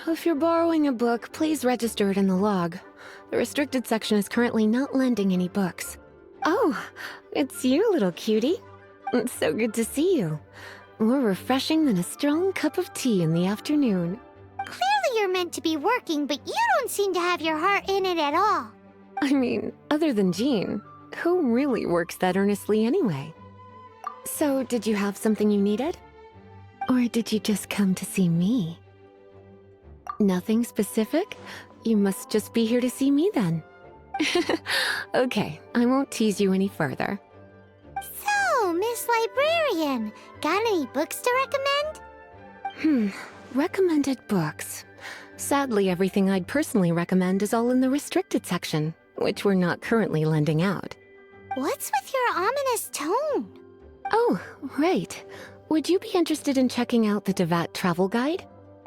If you're borrowing a book, please register it in the log. The restricted section is currently not lending any books. Oh, it's you, little cutie. It's so good to see you. More refreshing than a strong cup of tea in the afternoon. Clearly you're meant to be working, but you don't seem to have your heart in it at all. I mean, other than Jean, who really works that earnestly anyway? So, did you have something you needed? Or did you just come to see me? Nothing specific? You must just be here to see me then. Okay, I won't tease you any further. So, Miss Librarian, got any books to recommend? Recommended books. Sadly, everything I'd personally recommend is all in the restricted section, which we're not currently lending out. What's with your ominous tone? Oh, right. Would you be interested in checking out the Devat travel guide?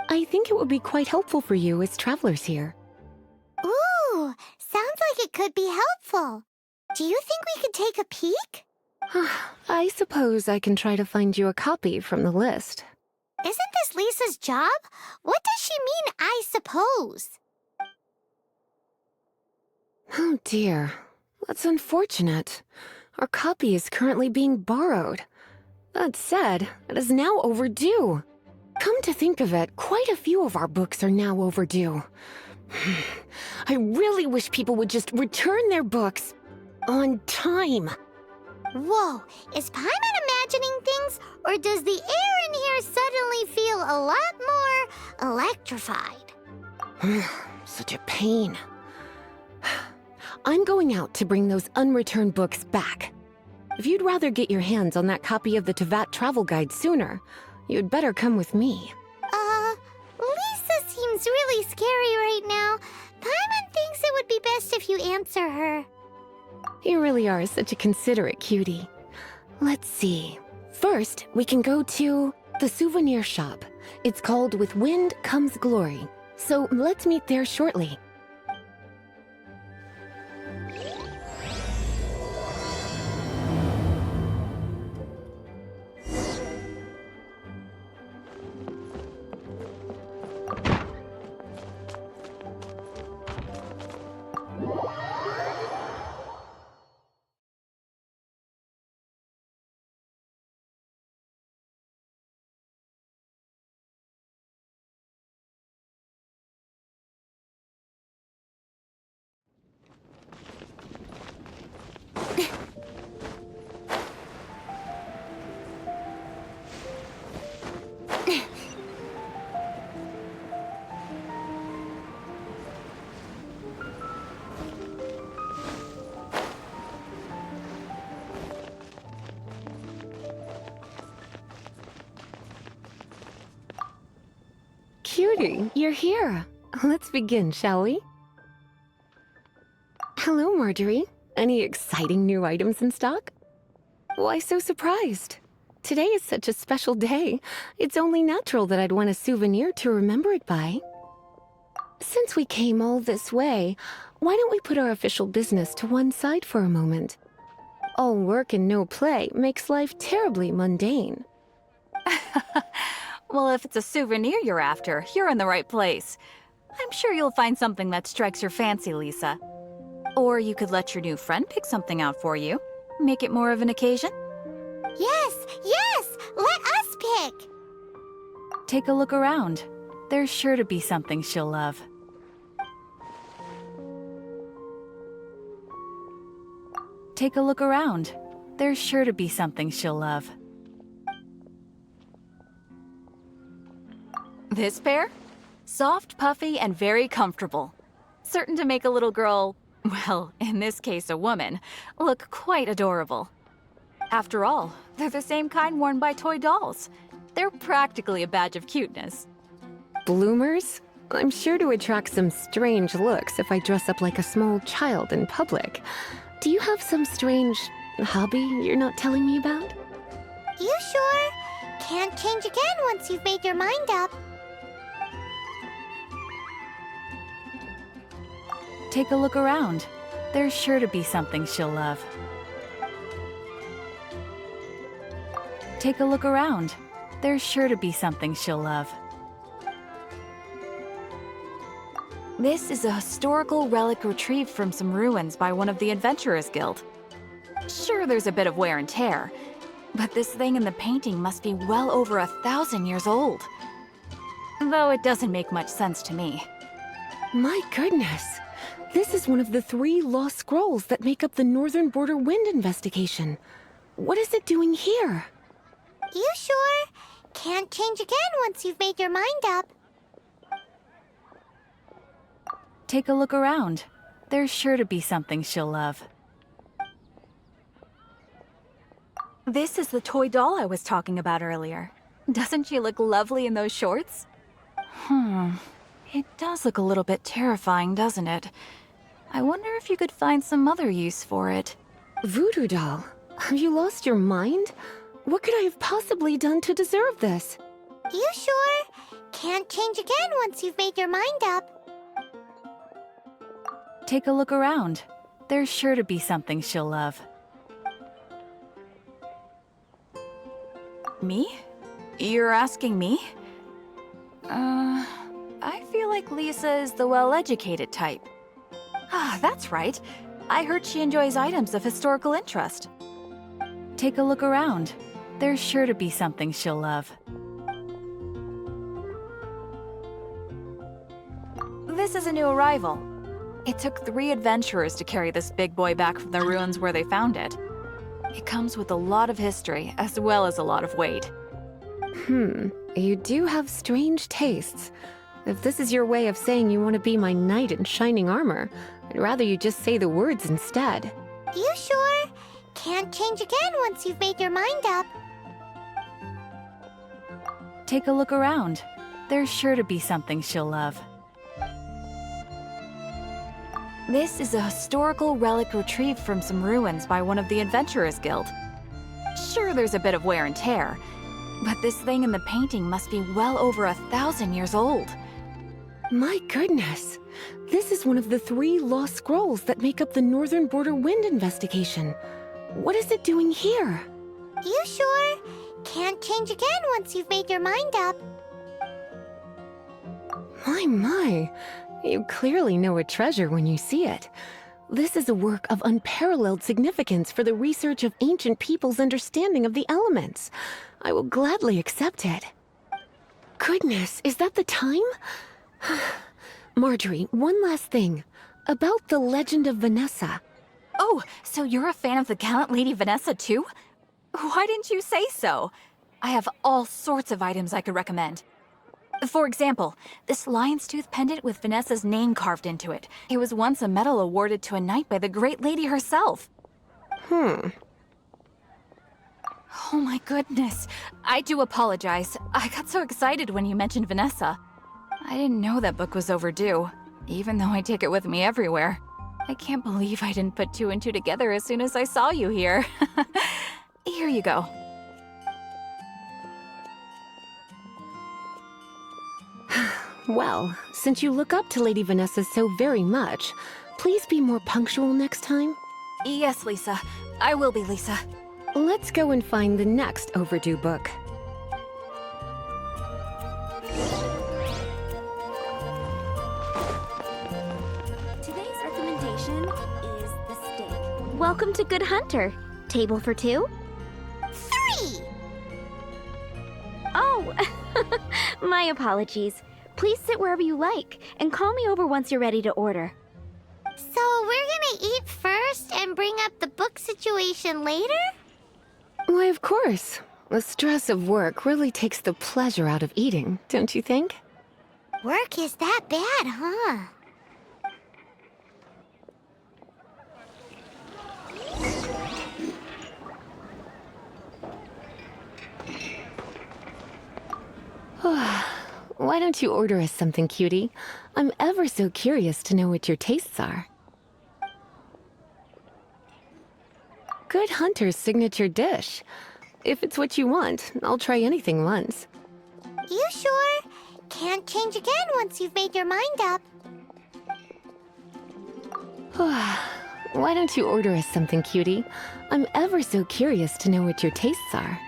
I think it would be quite helpful for you as travelers here. Ooh, sounds like it could be helpful. Do you think we could take a peek? I suppose I can try to find you a copy from the list. Isn't this Lisa's job? What does she mean, I suppose? Oh dear, that's unfortunate. Our copy is currently being borrowed. That said, it is now overdue. Come to think of it, quite a few of our books are now overdue. I really wish people would just return their books on time. Whoa, is Paimon imagining things, or does the air in here suddenly feel a lot more electrified? Such a pain. I'm going out to bring those unreturned books back. If you'd rather get your hands on that copy of the Tevat travel guide sooner, you'd better come with me. Lisa seems really scary right now. Paimon thinks it would be best if you answer her. You really are such a considerate cutie. Let's see. First, we can go to the souvenir shop. It's called With Wind Comes Glory. So let's meet there shortly. Cutie, you're here. Let's begin, shall we? Hello, Marjorie. Any exciting new items in stock? Why so surprised? Today is such a special day. It's only natural that I'd want a souvenir to remember it by. Since we came all this way, why don't we put our official business to one side for a moment? All work and no play makes life terribly mundane. Well, if it's a souvenir you're after, you're in the right place. I'm sure you'll find something that strikes your fancy, Lisa. Or you could let your new friend pick something out for you. Make it more of an occasion. Yes, let us pick. Take a look around. There's sure to be something she'll love. Take a look around. There's sure to be something she'll love. This pair? Soft, puffy, and very comfortable. Certain to make a little girl well, in this case a woman, look quite adorable. After all, they're the same kind worn by toy dolls. They're practically a badge of cuteness. Bloomers? I'm sure to attract some strange looks if I dress up like a small child in public. Do you have some strange hobby you're not telling me about? You sure? Can't change again once you've made your mind up. Take a look around. There's sure to be something she'll love. Take a look around. There's sure to be something she'll love. This is a historical relic retrieved from some ruins by one of the Adventurers Guild. Sure, there's a bit of wear and tear, but this thing in the painting must be well over 1,000 years old. Though it doesn't make much sense to me. My goodness! This is one of the 3 lost scrolls that make up the Northern Border Wind investigation. What is it doing here? You sure? Can't change again once you've made your mind up. Take a look around. There's sure to be something she'll love. This is the toy doll I was talking about earlier. Doesn't she look lovely in those shorts? It does look a little bit terrifying, doesn't it? I wonder if you could find some other use for it. Voodoo doll? Have you lost your mind? What could I have possibly done to deserve this? You sure? Can't change again once you've made your mind up. Take a look around. There's sure to be something she'll love. Me? You're asking me? I feel like Lisa is the well-educated type. Ah, that's right. I heard she enjoys items of historical interest. Take a look around. There's sure to be something she'll love. This is a new arrival. It took 3 adventurers to carry this big boy back from the ruins where they found it. It comes with a lot of history, as well as a lot of weight. You do have strange tastes. If this is your way of saying you want to be my knight in shining armor, I'd rather you just say the words instead. You sure? Can't change again once you've made your mind up. Take a look around. There's sure to be something she'll love. This is a historical relic retrieved from some ruins by one of the Adventurers Guild. Sure, there's a bit of wear and tear, but this thing in the painting must be well over 1,000 years old. My goodness! This is one of the 3 lost scrolls that make up the Northern Border Wind investigation. What is it doing here? You sure? Can't change again once you've made your mind up. My. You clearly know a treasure when you see it. This is a work of unparalleled significance for the research of ancient people's understanding of the elements. I will gladly accept it. Goodness, is that the time? Marjorie, one last thing. About the legend of Vanessa. Oh, so you're a fan of the gallant Lady Vanessa too? Why didn't you say so? I have all sorts of items I could recommend. For example, this lion's tooth pendant with Vanessa's name carved into it. It was once a medal awarded to a knight by the great lady herself. Oh my goodness. I do apologize. I got so excited when you mentioned Vanessa. I didn't know that book was overdue, even though I take it with me everywhere. I can't believe I didn't put 2 and 2 together as soon as I saw you here. Here you go. Well, since you look up to Lady Vanessa so very much, please be more punctual next time. Yes, Lisa. I will be, Lisa. Let's go and find the next overdue book. Today's recommendation is the steak. Welcome to Good Hunter. Table for 2? 3! Oh, my apologies. Please sit wherever you like, and call me over once you're ready to order. So we're gonna eat first and bring up the book situation later? Why, of course. The stress of work really takes the pleasure out of eating, don't you think? Work is that bad, huh? why don't you order us something, cutie? I'm ever so curious to know what your tastes are. Good Hunter's signature dish. If it's what you want, I'll try anything once. You sure? Can't change again once you've made your mind up. Why don't you order us something, cutie? I'm ever so curious to know what your tastes are.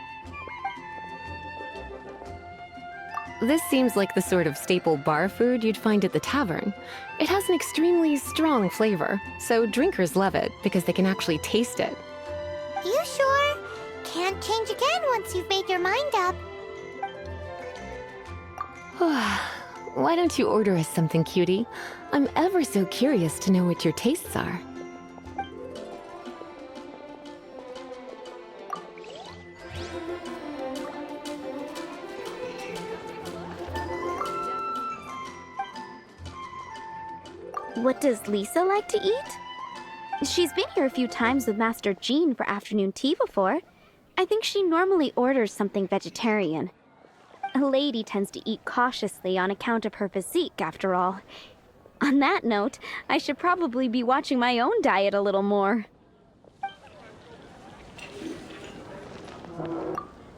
This seems like the sort of staple bar food you'd find at the tavern. It has an extremely strong flavor, so drinkers love it because they can actually taste it. You sure? Can't change again once you've made your mind up. Why don't you order us something, cutie? I'm ever so curious to know what your tastes are. What does Lisa like to eat? She's been here a few times with Master Jean for afternoon tea before. I think she normally orders something vegetarian. A lady tends to eat cautiously on account of her physique, after all. On that note, I should probably be watching my own diet a little more.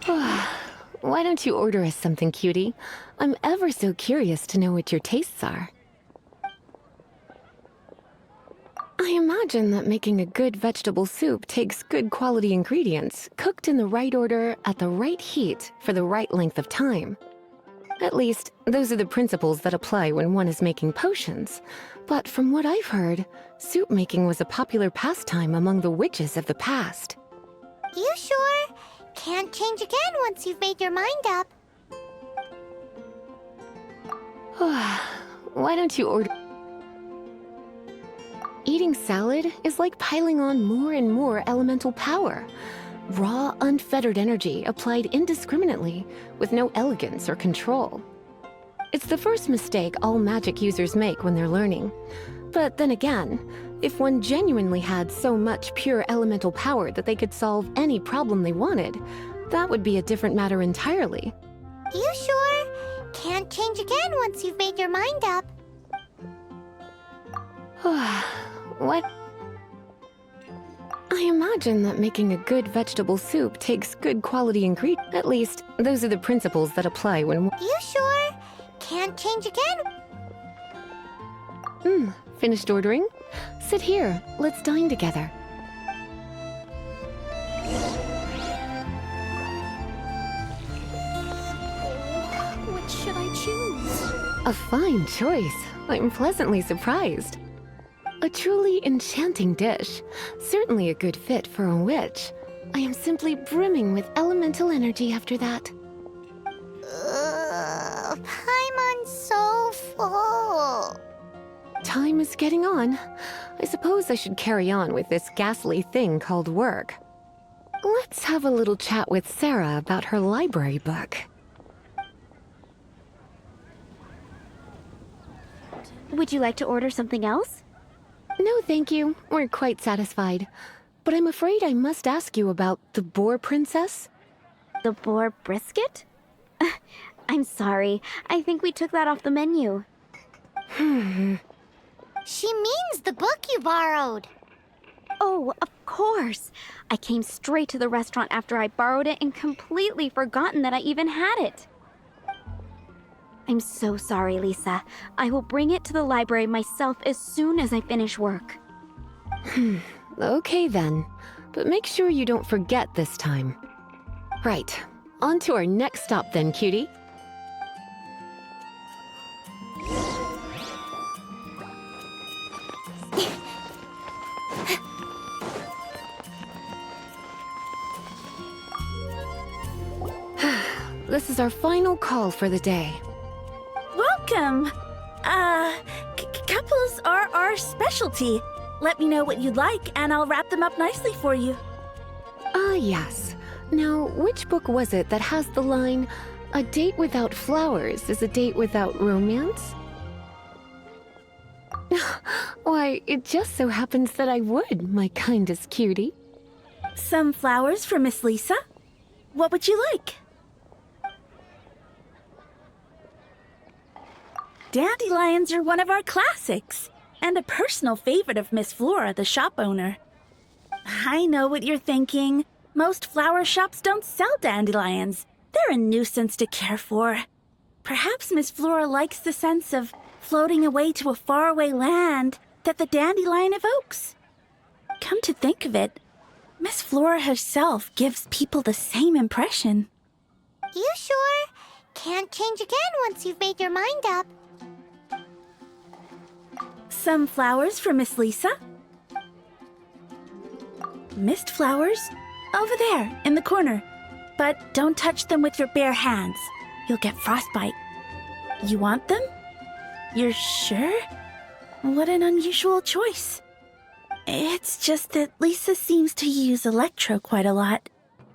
Why don't you order us something, cutie? I'm ever so curious to know what your tastes are. I imagine that making a good vegetable soup takes good quality ingredients, cooked in the right order, at the right heat, for the right length of time. At least, those are the principles that apply when one is making potions. But from what I've heard, soup making was a popular pastime among the witches of the past. You sure? Can't change again once you've made your mind up. Why don't you order... Eating salad is like piling on more and more elemental power. Raw, unfettered energy applied indiscriminately, with no elegance or control. It's the first mistake all magic users make when they're learning. But then again, if one genuinely had so much pure elemental power that they could solve any problem they wanted, that would be a different matter entirely. You sure? Can't change again once you've made your mind up. What? I imagine that making a good vegetable soup takes good quality ingredients. At least, those are the principles that apply when... You sure? Can't change again? Finished ordering? Sit here, let's dine together. Which should I choose? A fine choice. I'm pleasantly surprised. A truly enchanting dish. Certainly a good fit for a witch. I am simply brimming with elemental energy after that. Paimon's so full. Time is getting on. I suppose I should carry on with this ghastly thing called work. Let's have a little chat with Sarah about her library book. Would you like to order something else? No, thank you. We're quite satisfied. But I'm afraid I must ask you about the Boar Princess. The boar brisket? I'm sorry. I think we took that off the menu. She means the book you borrowed. Oh, of course. I came straight to the restaurant after I borrowed it and completely forgotten that I even had it. I'm so sorry, Lisa. I will bring it to the library myself as soon as I finish work. Okay then. But make sure you don't forget this time. Right. On to our next stop then, cutie. This is our final call for the day. Welcome! Couples are our specialty. Let me know what you'd like, and I'll wrap them up nicely for you. Ah, yes. Now, which book was it that has the line, "A date without flowers is a date without romance"? Why, it just so happens that I would, my kindest cutie. Some flowers for Miss Lisa? What would you like? Dandelions are one of our classics, and a personal favorite of Miss Flora, the shop owner. I know what you're thinking. Most flower shops don't sell dandelions. They're a nuisance to care for. Perhaps Miss Flora likes the sense of floating away to a faraway land that the dandelion evokes. Come to think of it, Miss Flora herself gives people the same impression. You sure? Can't change again once you've made your mind up. Some flowers for Miss Lisa. Mist flowers? Over there, in the corner. But don't touch them with your bare hands. You'll get frostbite. You want them? You're sure? What an unusual choice. It's just that Lisa seems to use Electro quite a lot.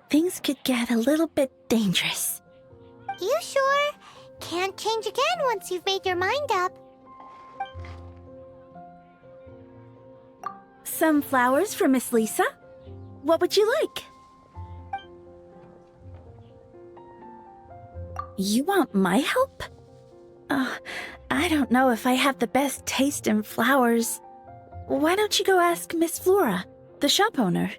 Things could get a little bit dangerous. You sure? Can't change again once you've made your mind up. Some flowers for Miss Lisa. What would you like? You want my help? I don't know if I have the best taste in flowers. Why don't you go ask Miss Flora, the shop owner?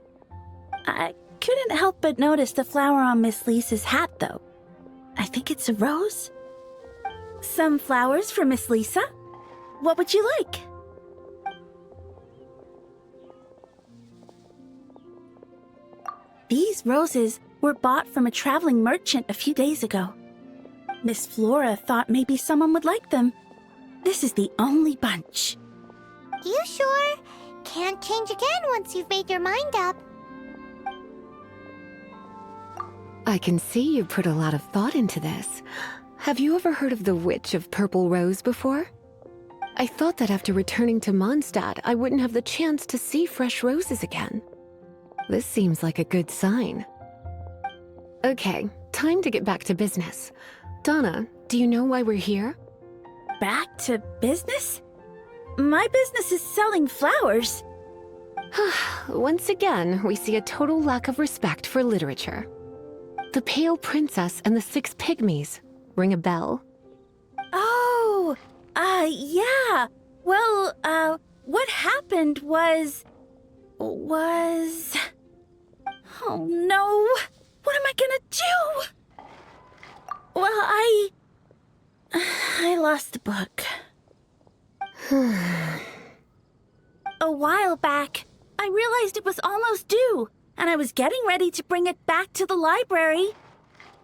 I couldn't help but notice the flower on Miss Lisa's hat, though. I think it's a rose. Some flowers for Miss Lisa. What would you like? These roses were bought from a traveling merchant a few days ago. Miss Flora thought maybe someone would like them. This is the only bunch. You sure? Can't change again once you've made your mind up. I can see you put a lot of thought into this. Have you ever heard of the Witch of Purple Rose before? I thought that after returning to Mondstadt, I wouldn't have the chance to see fresh roses again. This seems like a good sign. Okay, time to get back to business. Donna, do you know why we're here? Back to business? My business is selling flowers. Once again, we see a total lack of respect for literature. The Pale Princess and the Six Pygmies. Ring a bell? Oh, yeah. Well, what happened was... Oh no! What am I gonna do? Well, I lost the book. A while back, I realized it was almost due, and I was getting ready to bring it back to the library.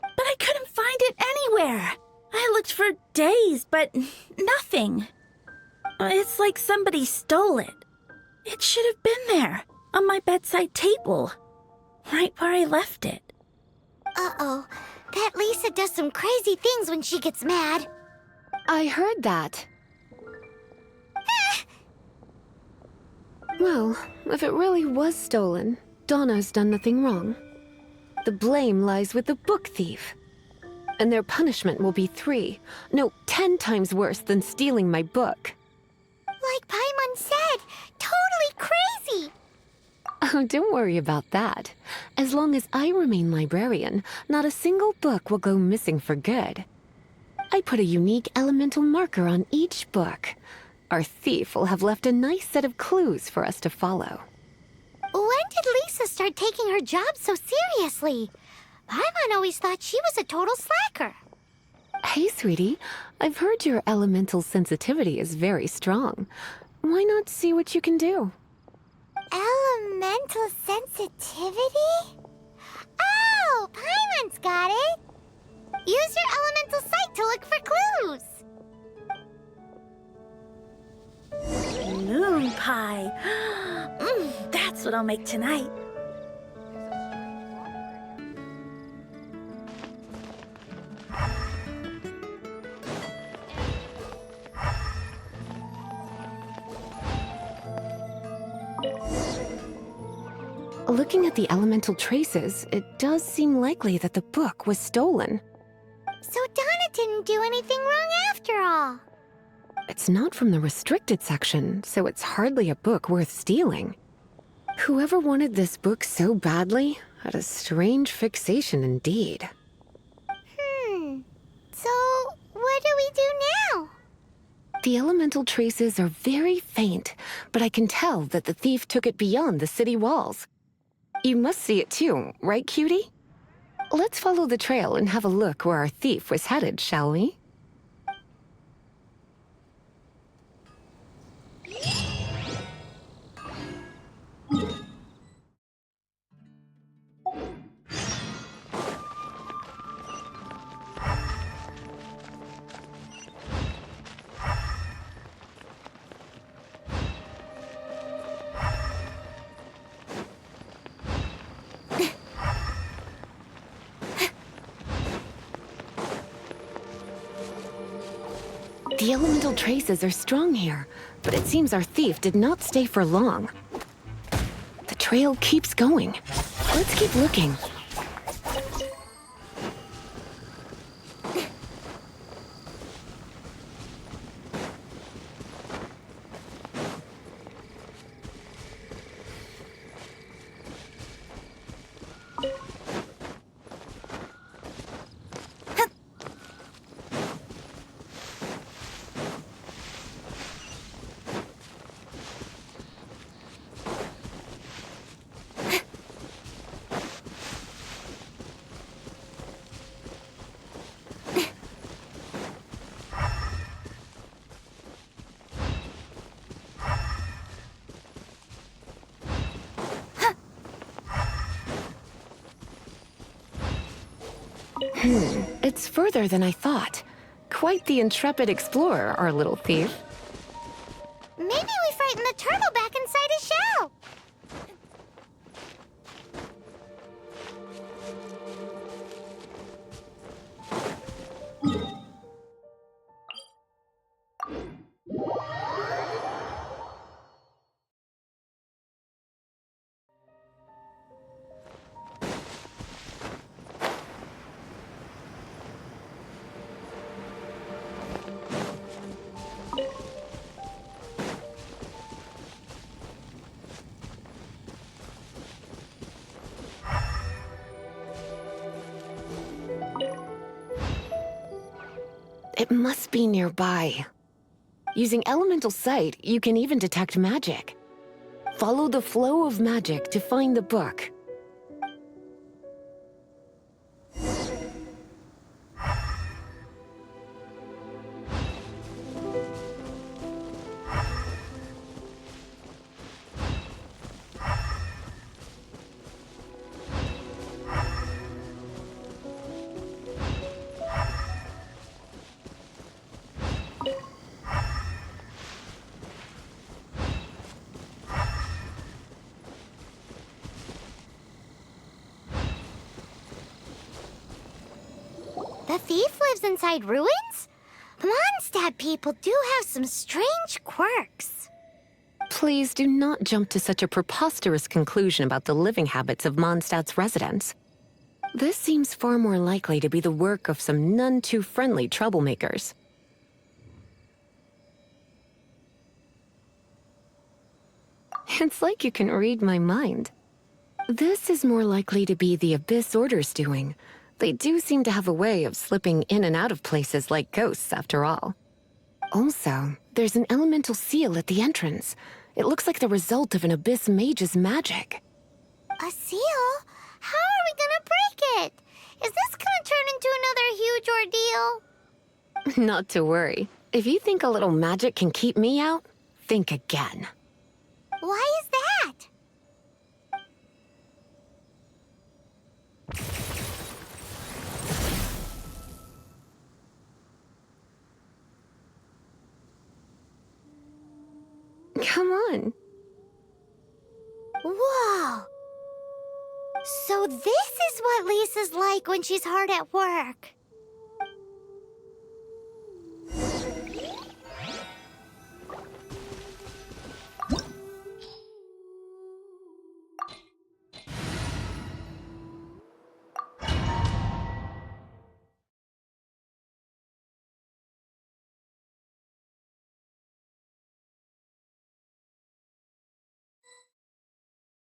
But I couldn't find it anywhere. I looked for days, but nothing. It's like somebody stole it. It should have been there, on my bedside table, right where I left it. Uh-oh. That Lisa does some crazy things when she gets mad. I heard that. Well, if it really was stolen, Donna's done nothing wrong. The blame lies with the book thief. And their punishment will be 10 times worse than stealing my book. Like Paimon said, totally crazy. Oh, don't worry about that. As long as I remain librarian, not a single book will go missing for good. I put a unique elemental marker on each book. Our thief will have left a nice set of clues for us to follow. When did Lisa start taking her job so seriously? Paimon always thought she was a total slacker. Hey, sweetie, I've heard your elemental sensitivity is very strong. Why not see what you can do? Elemental sensitivity? Oh, Paimon's got it. Use your elemental sight to look for clues. Moon pie. That's what I'll make tonight. Looking at the elemental traces, it does seem likely that the book was stolen. So Donna didn't do anything wrong after all. It's not from the restricted section, so it's hardly a book worth stealing. Whoever wanted this book so badly had a strange fixation indeed. So what do we do now? The elemental traces are very faint, but I can tell that the thief took it beyond the city walls. You must see it too, right, cutie? Let's follow the trail and have a look where our thief was headed, shall we? The elemental traces are strong here, but it seems our thief did not stay for long. The trail keeps going. Let's keep looking. It's further than I thought. Quite the intrepid explorer, our little thief. Maybe we frightened the turtle back inside his shell. It must be nearby. Using elemental sight, you can even detect magic. Follow the flow of magic to find the book. The thief lives inside ruins? Mondstadt people do have some strange quirks. Please do not jump to such a preposterous conclusion about the living habits of Mondstadt's residents. This seems far more likely to be the work of some none-too-friendly troublemakers. It's like you can read my mind. This is more likely to be the Abyss Order's doing. They do seem to have a way of slipping in and out of places like ghosts, after all. Also, there's an elemental seal at the entrance. It looks like the result of an Abyss mage's magic. A seal? How are we gonna break it? Is this gonna turn into another huge ordeal? Not to worry. If you think a little magic can keep me out, think again. Why is that? Come on. Whoa! So this is what Lisa's like when she's hard at work.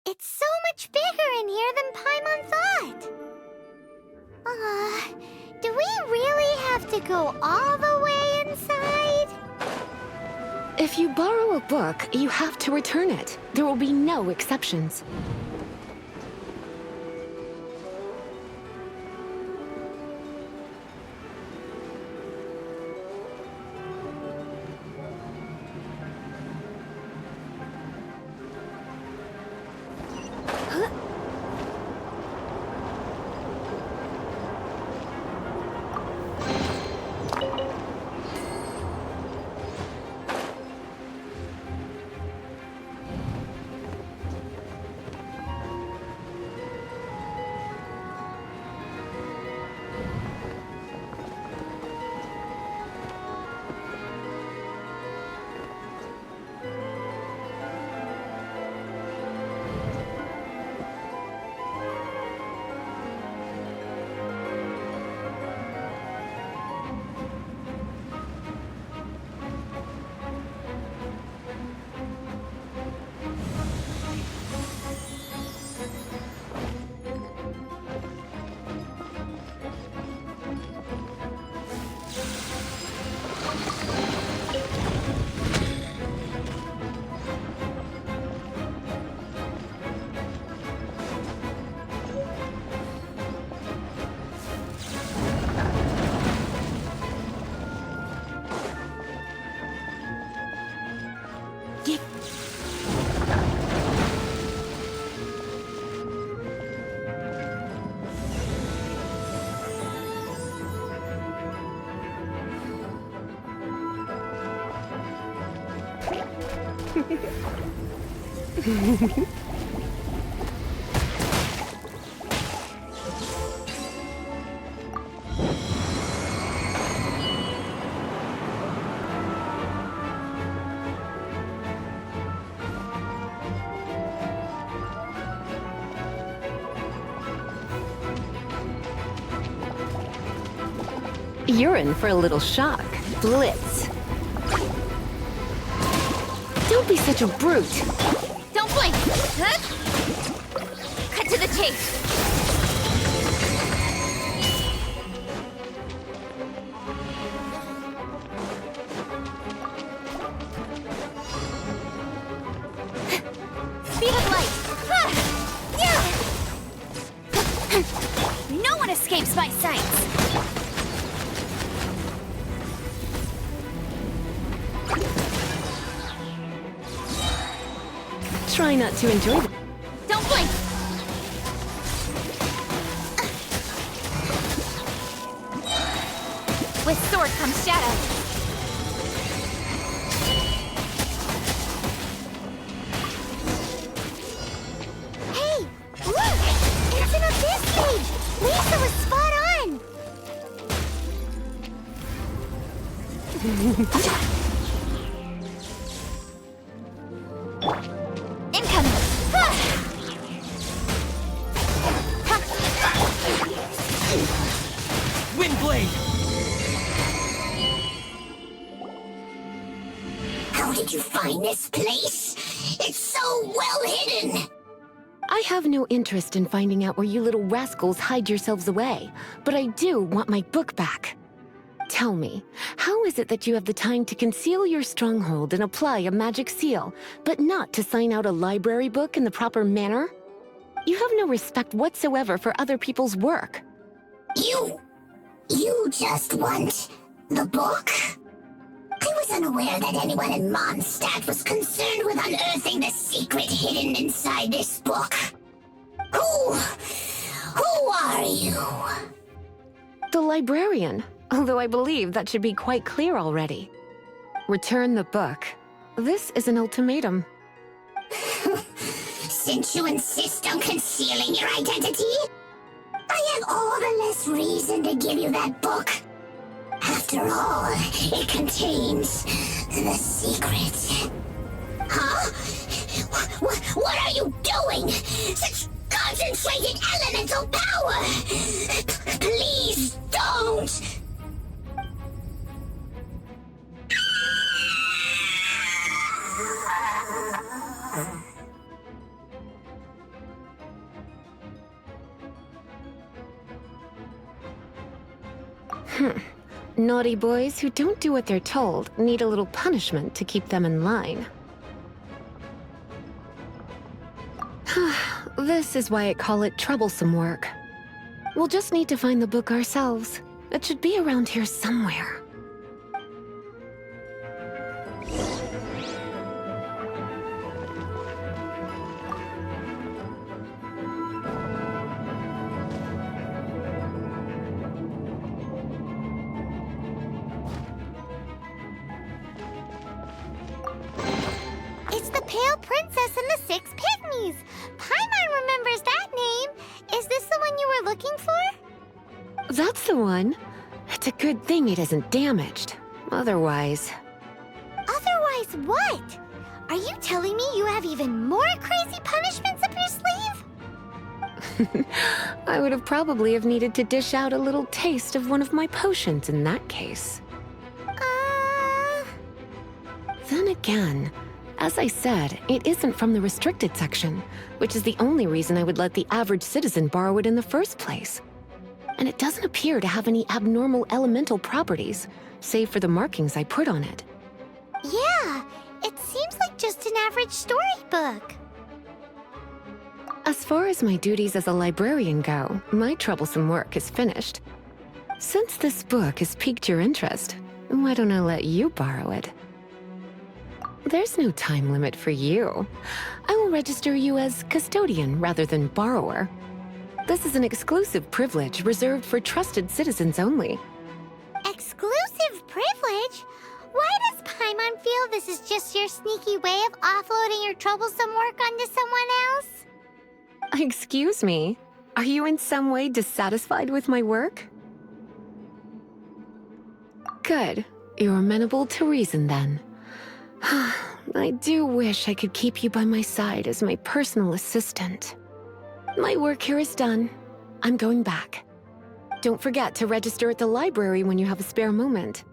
It's so much bigger in here than Paimon thought. Do we really have to go all the way inside? If you borrow a book, you have to return it. There will be no exceptions. You're in for a little shock. Blitz. Don't be such a brute. Don't blink! Huh? Cut to the chase! Speed of light! No one escapes my sights! Try not to enjoy it. Don't blink! With sword comes shadow. Hey, look! It's an abyss page! Lisa was spot on! Incoming! Windblade! How did you find this place? It's so well hidden! I have no interest in finding out where you little rascals hide yourselves away, but I do want my book back. Tell me, how is it that you have the time to conceal your stronghold and apply a magic seal, but not to sign out a library book in the proper manner? You have no respect whatsoever for other people's work. You just want the book? I was unaware that anyone in Mondstadt was concerned with unearthing the secret hidden inside this book. Who are you? The librarian, although I believe that should be quite clear already. Return the book. This is an ultimatum. Since you insist on concealing your identity, I have all the less reason to give you that book. After all, it contains the secret. Huh? What are you doing? Such concentrated elemental power! Please don't! Naughty boys who don't do what they're told need a little punishment to keep them in line. This is why I call it troublesome work. We'll just need to find the book ourselves. It should be around here somewhere. It's the Pale Princess and the Six Pygmies. Paimon remembers that name. Is this the one you were looking for? That's the one. It's a good thing it isn't damaged. Otherwise... Otherwise what? Are you telling me you have even more crazy punishments up your sleeve? I would have probably have needed to dish out a little taste of one of my potions in that case. Then again, as I said, it isn't from the restricted section, which is the only reason I would let the average citizen borrow it in the first place. And it doesn't appear to have any abnormal elemental properties, save for the markings I put on it. Yeah, it seems like just an average storybook. As far as my duties as a librarian go, my troublesome work is finished. Since this book has piqued your interest, why don't I let you borrow it? There's no time limit for you. I will register you as custodian rather than borrower. This is an exclusive privilege reserved for trusted citizens only. Exclusive privilege? Why does Paimon feel this is just your sneaky way of offloading your troublesome work onto someone else? Excuse me, are you in some way dissatisfied with my work? Good, you're amenable to reason then. I do wish I could keep you by my side as my personal assistant. My work here is done. I'm going back. Don't forget to register at the library when you have a spare moment.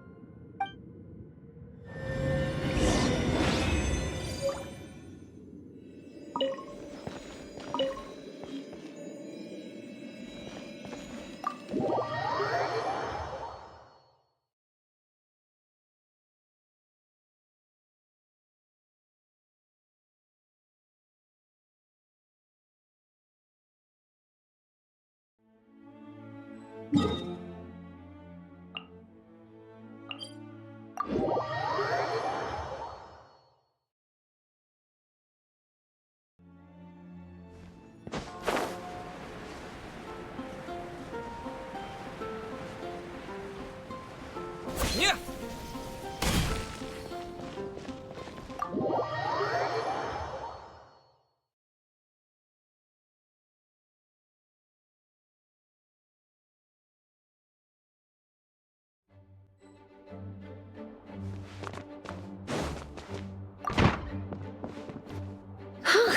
Yeah.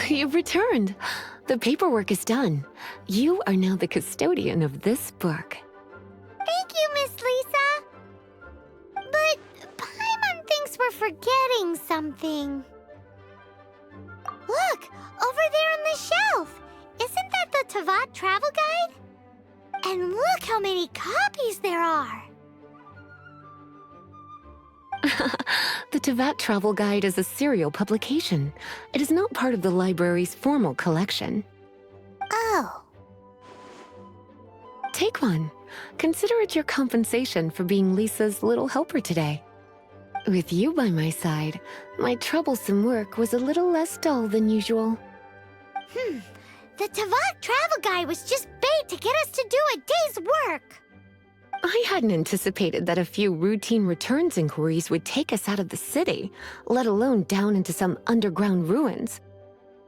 You've returned. The paperwork is done. You are now the custodian of this book. Thank you, Miss Lisa. But Paimon thinks we're forgetting something. Look, over there on the shelf. Isn't that the Tavat travel guide? And look how many copies there are. The Tavat Travel Guide is a serial publication. It is not part of the library's formal collection. Oh. Take one. Consider it your compensation for being Lisa's little helper today. With you by my side, my troublesome work was a little less dull than usual. The Tavat travel guide was just bait to get us to do a day's work. I hadn't anticipated that a few routine returns inquiries would take us out of the city, let alone down into some underground ruins.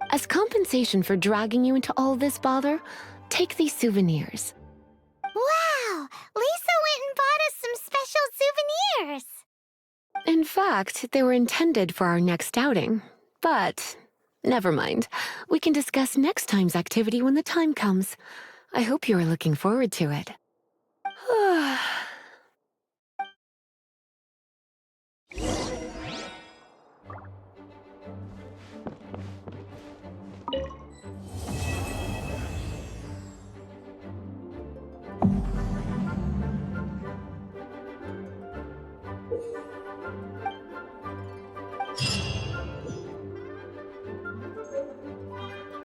As compensation for dragging you into all this bother, take these souvenirs. Wow! Lisa went and bought us some special souvenirs. In fact, they were intended for our next outing. But, never mind. We can discuss next time's activity when the time comes. I hope you are looking forward to it.